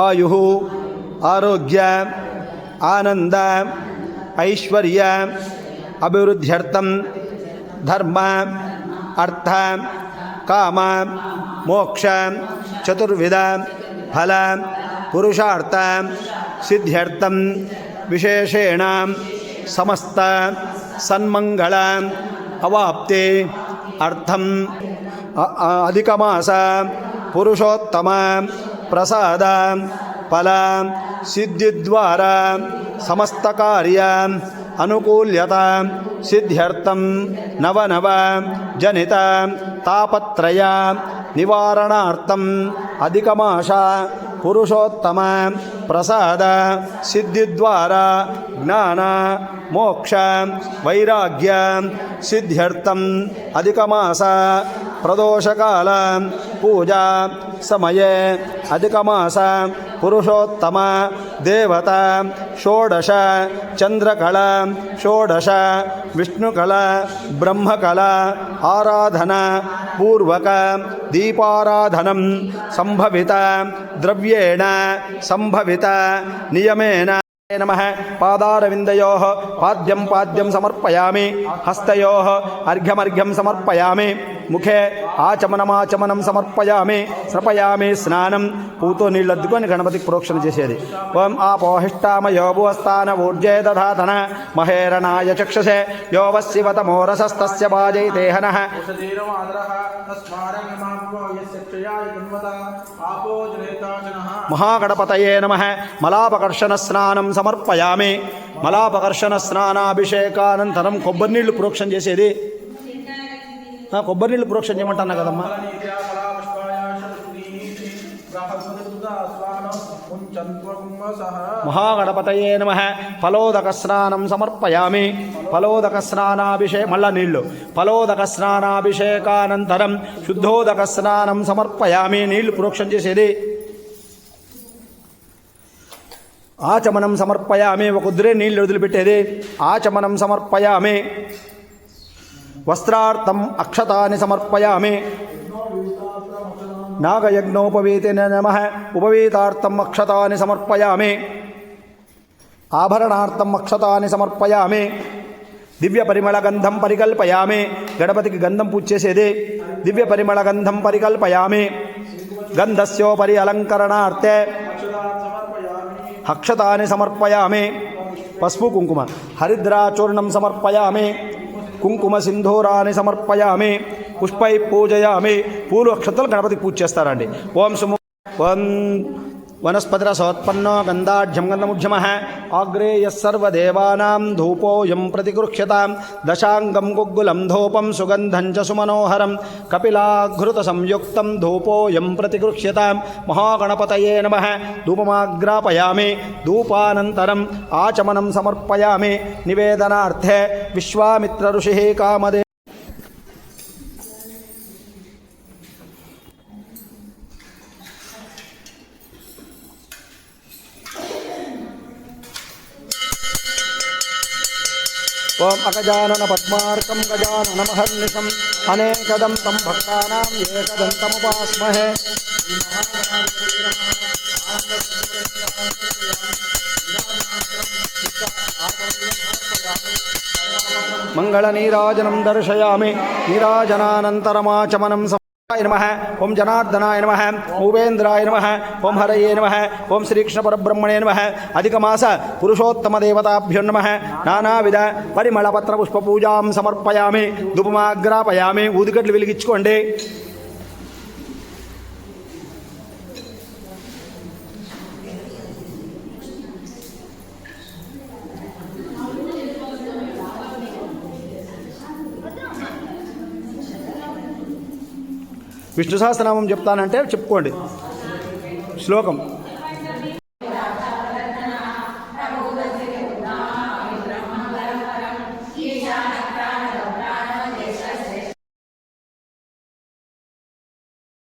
ఆయు ఆరోగ్య ఆనంద ఐశ్వర్య అభివృద్ధ్యర్థం ధర్మ అర్థ కామ మోక్ష చతుర్విధ ఫల పురుషార్థ సిద్ధ్యర్థం విశేషేణ సమస్త సన్మంగళ అవాప్తే అర్థం అధికమాస పురుషోత్తమ ప్రసాద ఫల సిద్ధి ద్వారా సమస్త కార్య అనుకూల్యత సిద్ధ్యర్థం నవనవ జనిత తాపత్రయ నివారణార్థం అధికమాస పురుషోత్తమ ప్రసాద సిద్ధి ద్వారా జ్ఞాన మోక్ష వైరాగ్య సిద్ధ్యర్థం అధికమాస ప్రదోషకాల పూజా సమయే అధికమాస పురుషోత్తమ దేవత షోడశ చంద్రకళ షోడశ విష్ణుకళ బ్రహ్మకళ ఆరాధన పూర్వక దీపారాధనం సంభవిత ద్రవ్యేణ సంభవిత నియమేన నమః పాదారవిందయోః పాద్యం పాద్యం సమర్పయామి హస్తయోః అర్ఘ్యమర్ఘ్యం సమర్పయామి ముఖే ఆచమనమాచమనం సమర్పయామి స్నపయామి స్నానం పూతో నీళ్ళు అద్దుకొని గణపతికి ప్రోక్షణ చేసేది. ఓం ఆపోహిష్టామయో భువస్థాన ఊర్జే దధాతన మహేరణాయ చక్షసే యో వశివతమోరసస్తస్య బాజైతేహనః మహాగణపతయే నమః మలాపకర్షణ స్నానం సమర్పయామి. మలాపకర్షణ స్నానాభిషేకానంతరం కొబ్బరి నీళ్లు ప్రోక్షణ చేసేది. కొబ్బరి నీళ్లు ప్రోక్షణ చేయమంటున్నా కదమ్మా. మహాగణపతయే నమః ఫలోదక స్నానం సమర్పయామి. ఫలోదక మళ్ళా నీళ్లు ఫలోదక స్నానాభిషేకానంతరం శుద్ధోదక స్నానం సమర్పయామి. నీళ్లు ప్రోక్షణ చేసేది. ఆచమనం సమర్పయామి. ఒక ఉద్రే నీళ్ళు వదిలిపెట్టేది. ఆచమనం సమర్పయామి. వస్త్రార్థం అక్షతాని సమర్పయామి. నాగయజ్ఞోపవీతే నమః ఉపవీతార్థం అక్షతాని సమర్పయామి. ఆభరణార్థం అక్షతాని సమర్పయామి. దివ్య పరిమళ గంధం పరికల్పయామి. గణపతికి గంధం పూజ చేసేది. దివ్య పరిమళ గంధం పరికల్పయామి. గంధస్యోపరి అలంకరణార్థే అక్షతాని సమర్పయామి. పసుపు కుంకుమ హరిద్రాచూర్ణం సమర్పయామి. కుంకుమ సింధూరాన్ని సమర్పయామి. పుష్పై పూజయామి. పూలు అక్షతలు గణపతికి పూజ చేస్తారండి. ఓం సుము ఓం వనస్పతిరసోత్పన్నో గంధాఢ్యం గంధముఢ్యమః ఆగ్రే యస్సర్వదేవానాం ధూపోయం ప్రతిగృహ్యతాం దశాంగం గుగ్గులం ధూపం సుగంధం చ సుమనోహరం కపిలాఘృత సంయుక్తం ధూపోయం ప్రతిగృహ్యతాం. మహాగణపతయే నమః ధూపమాగ్రాపయామి. ధూపానంతరం ఆచమనం సమర్పయామి. నివేదనార్థే విశ్వామిత్ర ఋషిః కామదే ఓం అగజానన పద్మార్కం గజాననమహర్నిశం అనేకదం తం భక్తానాం ఏకదంతముపాస్మహే. మంగళనీరాజనం దర్శయామి. నీరాజనానంతరమాచమనం నమః. ఓం జనార్దనాయ నమః. ఉపేంద్రాయ నమః. ఓం హరయే నమః. ఓం శ్రీకృష్ణ పరబ్రహ్మణే నమః. అధికమాస పురుషోత్తమ దేవతాభ్యో నమః. నానావిధ పరిమళ పత్ర పుష్ప పూజాం సమర్పయామి. ధూపమాగ్రాపయామి. ఊదికట్లు వెలిగించుకోండి. విష్ణు సహస్రనామం చెప్తానంటే చెప్పుకోండి. శ్లోకం